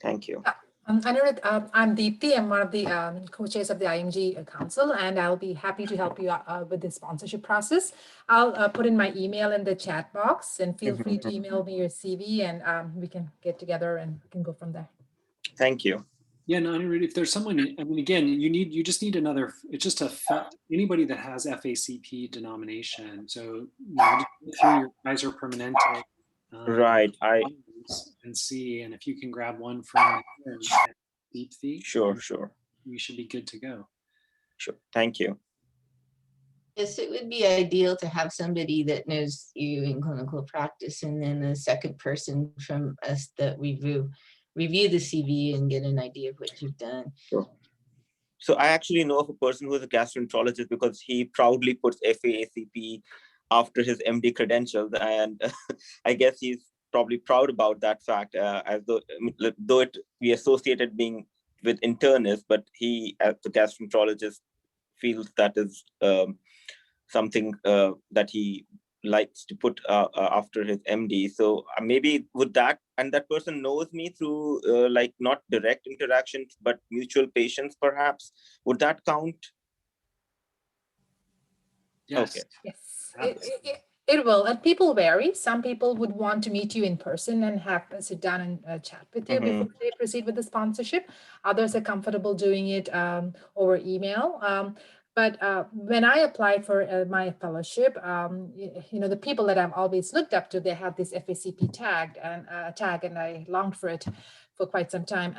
Thank you. Anirudh, I'm Deepthi. I'm one of the co-chairs of the IMG Council, and I'll be happy to help you with the sponsorship process. I'll put in my email in the chat box, and feel free to email me your CV, and we can get together and we can go from there. Thank you. Yeah, no, Anirudh, if there's someone, I mean, again, you just need another, it's just anybody that has FACP denomination. So, just go through your Kaiser Permanente. Right. And see, and if you can grab one from Deepthi, Sure. we should be good to go. Sure. Thank you. Yes, it would be ideal to have somebody that knows you in clinical practice, and then a second person from us that review the CV and get an idea of what you've done. Sure. So I actually know of a person who is a gastroenterologist because he proudly puts FACP after his MD credentials, and I guess he's probably proud about that fact, as though we associate it being with internists, but he, as the gastroenterologist, feels that is something that he likes to put after his MD. So maybe would that person knows me through like not direct interactions, but mutual patients, perhaps. Would that count? Yes. Okay. Yes, it will. And people vary. Some people would want to meet you in person and sit down and chat with you before they proceed with the sponsorship. Others are comfortable doing it over email. But when I applied for my fellowship, the people that I've always looked up to, they had this FACP tag, and I longed for it for quite some time.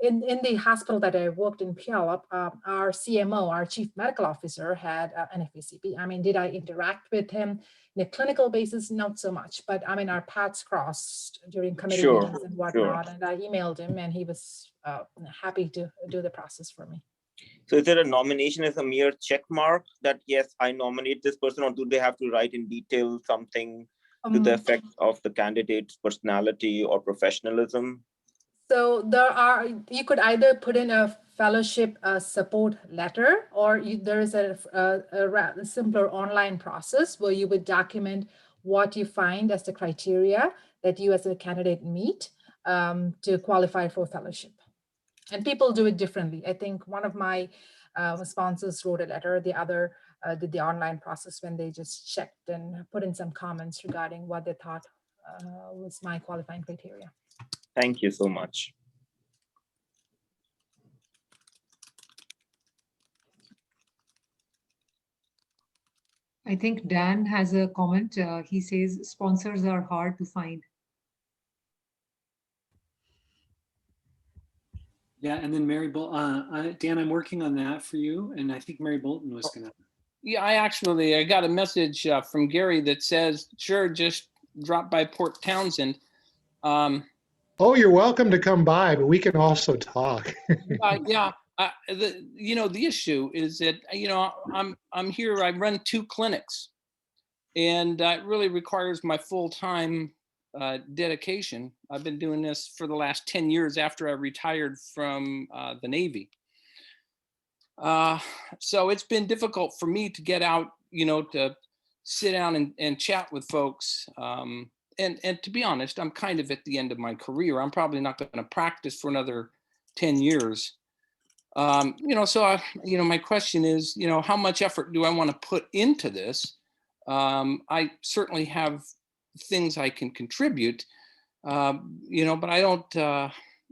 And in the hospital that I worked in Puyallup, our CMO, our chief medical officer, had an FACP. I mean, did I interact with him in a clinical basis? Not so much, but I mean, our paths crossed during committee meetings and whatnot. And I emailed him, and he was happy to do the process for me. So is there a nomination as a mere check mark that, yes, I nominate this person, or do they have to write in detail something to the effect of the candidate's personality or professionalism? So you could either put in a fellowship support letter, or there is a simpler online process where you would document what you find as the criteria that you as a candidate meet to qualify for fellowship. And people do it differently. I think one of my sponsors wrote a letter. The other did the online process when they just checked and put in some comments regarding what they thought was my qualifying criteria. Thank you so much. I think Dan has a comment. He says sponsors are hard to find. Yeah, and then Mary Bolton, Dan, I'm working on that for you, and I think Mary Bolton was gonna. Yeah, I got a message from Gary that says, sure, just drop by Port Townsend. Oh, you're welcome to come by, but we can also talk. Yeah, the issue is that, I'm here, I run 2 clinics, and it really requires my full-time dedication. I've been doing this for the last 10 years after I retired from the Navy. So it's been difficult for me to get out, to sit down and chat with folks. And to be honest, I'm kind of at the end of my career. I'm probably not going to practice for another 10 years. So my question is, how much effort do I want to put into this? I certainly have things I can contribute, but I don't,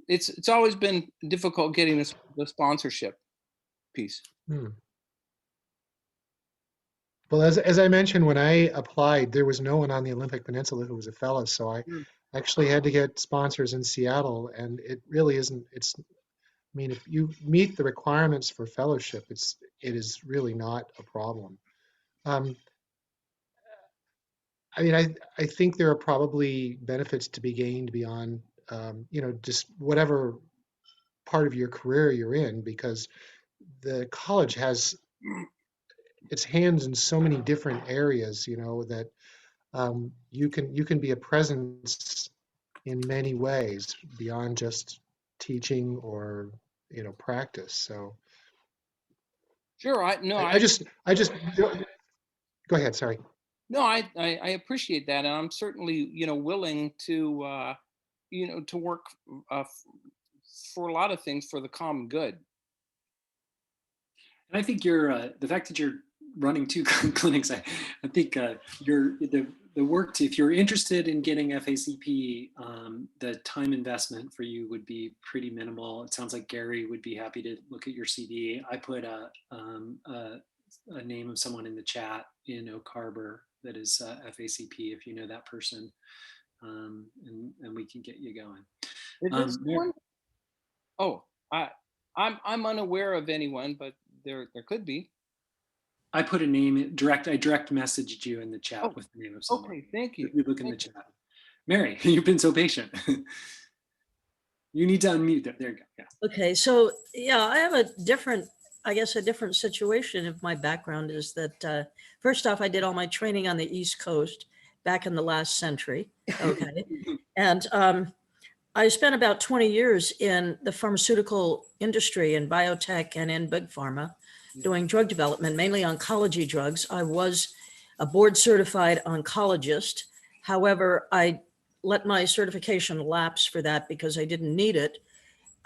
it's always been difficult getting the sponsorship piece. Well, as I mentioned, when I applied, there was no one on the Olympic Peninsula who was a fellow, so I actually had to get sponsors in Seattle, and it really isn't, I mean, if you meet the requirements for fellowship, it is really not a problem. I mean, I think there are probably benefits to be gained beyond, just whatever part of your career you're in, because the college has its hands in so many different areas, that you can be a presence in many ways beyond just teaching or practice. So Sure, I just go ahead. Sorry. No, I appreciate that, and I'm certainly willing to to work for a lot of things for the common good. And I think the fact that you're running 2 clinics, I think the work if you're interested in getting FACP, the time investment for you would be pretty minimal. It sounds like Gary would be happy to look at your CV. I put a name of someone in the chat in Oak Harbor that is FACP, if you know that person, and we can get you going. I'm unaware of anyone, but there could be. I put a name I direct messaged you in the chat with the name of someone. Okay, thank you. If you look in the chat. Mary, you've been so patient. You need to unmute that. There you go. Yeah. Okay, so yeah, I have a different situation. If my background is that, first off, I did all my training on the East Coast back in the last century. Okay. And I spent about 20 years in the pharmaceutical industry, in biotech and in big pharma, doing drug development, mainly oncology drugs. I was a board certified oncologist. However, I let my certification lapse for that because I didn't need it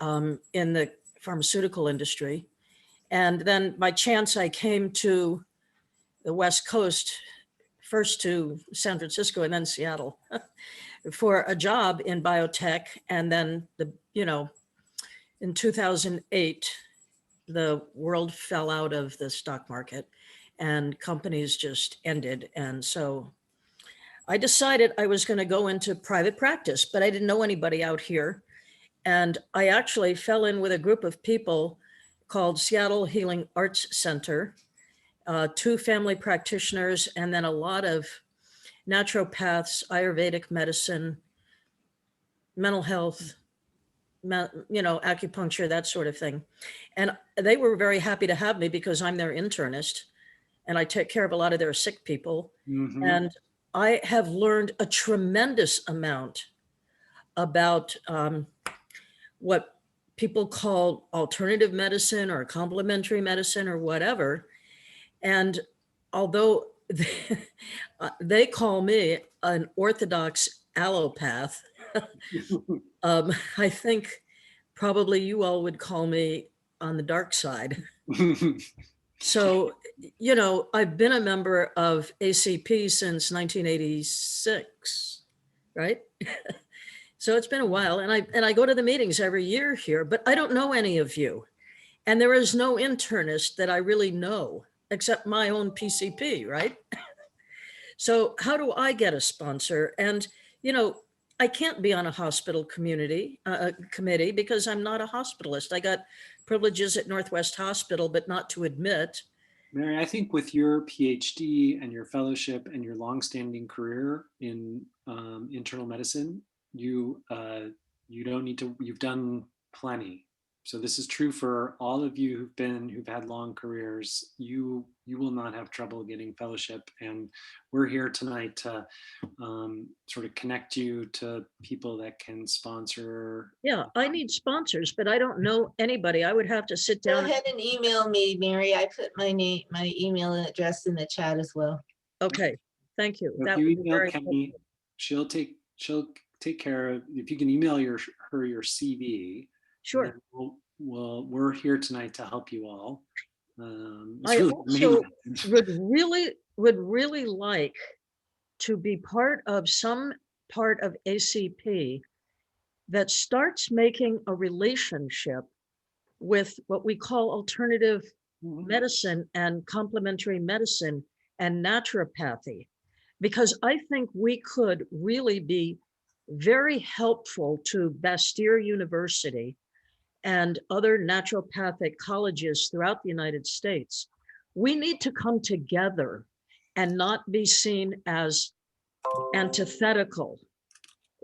in the pharmaceutical industry. And then by chance, I came to the West Coast, first to San Francisco and then Seattle for a job in biotech. And then in 2008, the world fell out of the stock market and companies just ended. And so I decided I was going to go into private practice, but I didn't know anybody out here. And I actually fell in with a group of people called Seattle Healing Arts Center, 2 family practitioners, and then a lot of naturopaths, Ayurvedic medicine, mental health, acupuncture, that sort of thing. And they were very happy to have me because I'm their internist and I take care of a lot of their sick people. Mm-hmm. And I have learned a tremendous amount about what people call alternative medicine or complementary medicine or whatever. And although they call me an orthodox allopath, I think probably you all would call me on the dark side. So, you know, I've been a member of ACP since 1986, right? So it's been a while, and I go to the meetings every year here, but I don't know any of you. And there is no internist that I really know except my own PCP, right? So how do I get a sponsor? And, you know, I can't be on a hospital committee because I'm not a hospitalist. I got privileges at Northwest Hospital, but not to admit. Mary, I think with your PhD and your fellowship and your longstanding career in internal medicine, you don't need to. You've done plenty. So this is true for all of you who've had long careers. You will not have trouble getting fellowship, and we're here tonight to sort of connect you to people that can sponsor. Yeah, I need sponsors, but I don't know anybody. I would have to sit Go down. ahead and email me, Mary. I put my email address in the chat as well. Okay, thank you. If That you would be email very Kenny, she'll take care of. If you can email her your CV, sure. then we're here tonight to help you all. It's I really also amazing. would really like to be part of some part of ACP that starts making a relationship with what we call alternative medicine and complementary medicine and naturopathy, because I think we could really be very helpful to Bastyr University and other naturopathic colleges throughout the United States. We need to come together and not be seen as antithetical.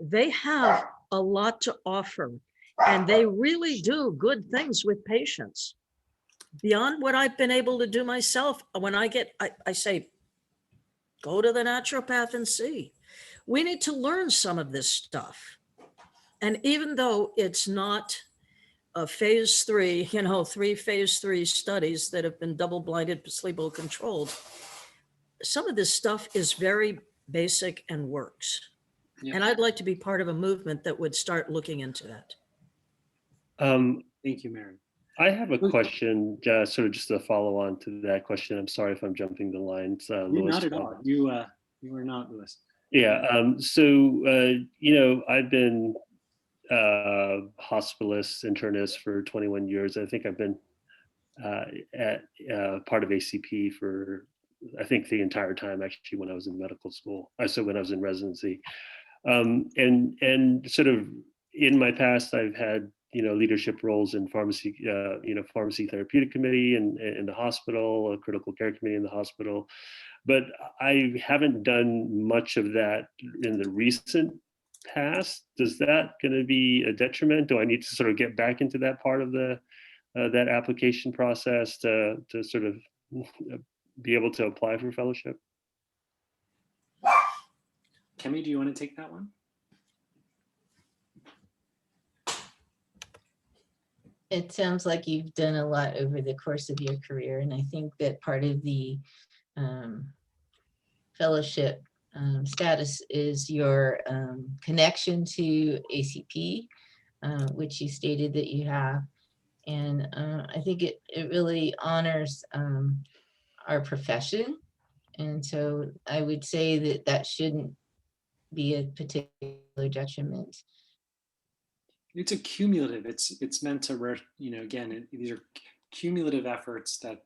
They have a lot to offer, and they really do good things with patients beyond what I've been able to do myself. When I say, go to the naturopath and see. We need to learn some of this stuff. And even though it's not a phase 3, you know, 3 phase 3 studies that have been double-blinded, placebo-controlled, some of this stuff is very basic and works. Yeah. And I'd like to be part of a movement that would start looking into that. Thank you, Mary. I have a question, sort of just a follow on to that question. I'm sorry if I'm jumping the lines. You're Louis. not at all. You are not, Louis. Yeah. You know, I've been hospitalist, internist for 21 years. I think I've been at part of ACP for, I think, the entire time, actually, when I was in medical school. So when I was in residency. And sort of in my past, I've had, you know, leadership roles in pharmacy, you know, pharmacy therapeutic committee and in the hospital, a critical care committee in the hospital. But I haven't done much of that in the recent past. Is that going to be a detriment? Do I need to sort of get back into that part of the that application process to sort of be able to apply for fellowship? Kemi, do you want to take that one? It sounds like you've done a lot over the course of your career, and I think that part of the fellowship status is your connection to ACP, which you stated that you have. And I think it really honors our profession. And so I would say that that shouldn't be a particular detriment. It's a cumulative. It's meant to, you know, again, these are cumulative efforts that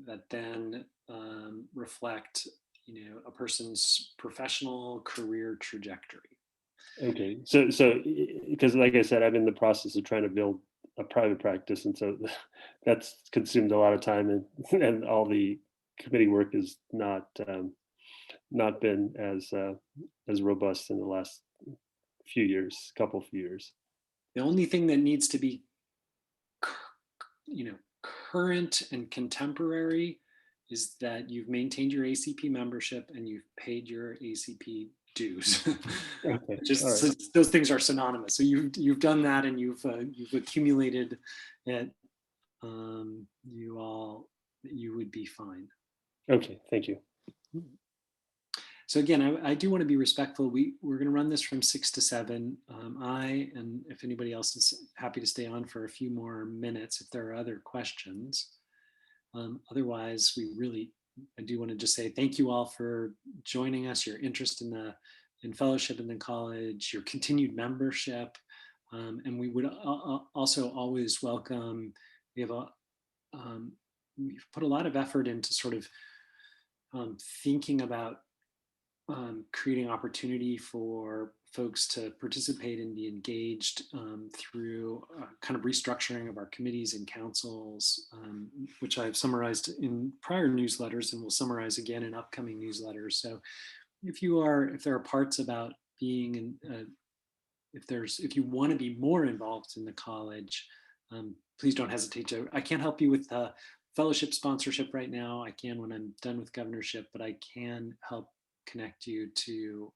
that then reflect, you know, a person's professional career trajectory. Okay, so because like I said, I'm in the process of trying to build a private practice, and so that's consumed a lot of time, and all the committee work has not been as robust in the last few years. The only thing that needs to be, you know, current and contemporary is that you've maintained your ACP membership and you've paid your ACP dues. Okay. Just right. Those things are synonymous. So you've done that, and you've accumulated it. You would be fine. Okay, thank you. So again, I do want to be respectful. We're going to run this from 6 to 7. And if anybody else is happy to stay on for a few more minutes, if there are other questions. Otherwise, I do want to just say thank you all for joining us, your interest in fellowship in the college, your continued membership. And we would also always welcome, we've put a lot of effort into sort of thinking about creating opportunity for folks to participate and be engaged through kind of restructuring of our committees and councils, which I've summarized in prior newsletters and will summarize again in upcoming newsletters. So if there are parts about being in, if you want to be more involved in the college, please don't hesitate to. I can't help you with fellowship sponsorship right now. I can when I'm done with governorship, but I can help connect you to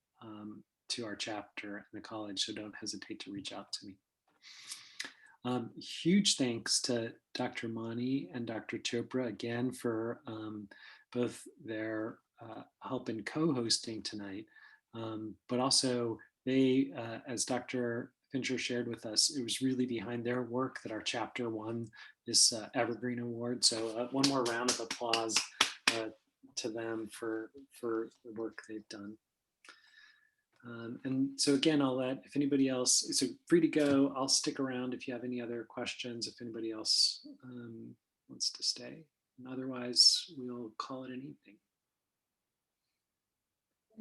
our chapter in the college. So don't hesitate to reach out to me. Huge thanks to Dr. Mani and Dr. Chopra again for both their help in co-hosting tonight, but also they, as Dr. Fincher shared with us, it was really behind their work that our chapter won this Evergreen Award. So one more round of applause to them for the work they've done. And so again, I'll let, if anybody else is free to go, I'll stick around if you have any other questions, if anybody else wants to stay. And otherwise, we'll call it an evening.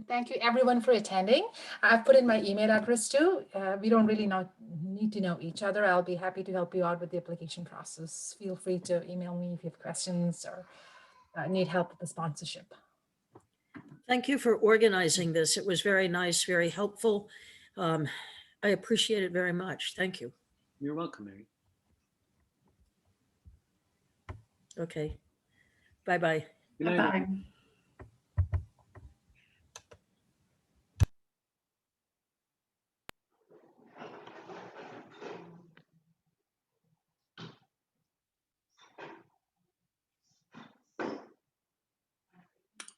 Thank you everyone for attending. I've put in my email address too. We don't really need to know each other. I'll be happy to help you out with the application process. Feel free to email me if you have questions or need help with the sponsorship. Thank you for organizing this. It was very nice, very helpful. I appreciate it very much. Thank you. You're welcome, Mary. Okay. Bye-bye. Good night. Bye-bye.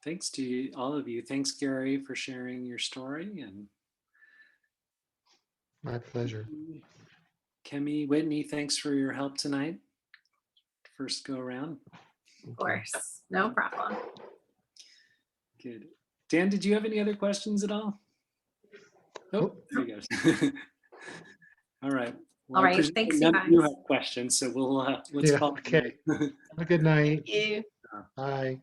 Thanks to all of you. Thanks, Gary, for sharing your story. And My pleasure. Kemi, Whitney, thanks for your help tonight. First go around. Of course, no problem. Good. Dan, did you have any other questions at all? Nope. There he goes. All right. Well, All right. Thanks, you guys. You have questions, so we'll let's call it. Okay. Have a good night. Thank you. Bye.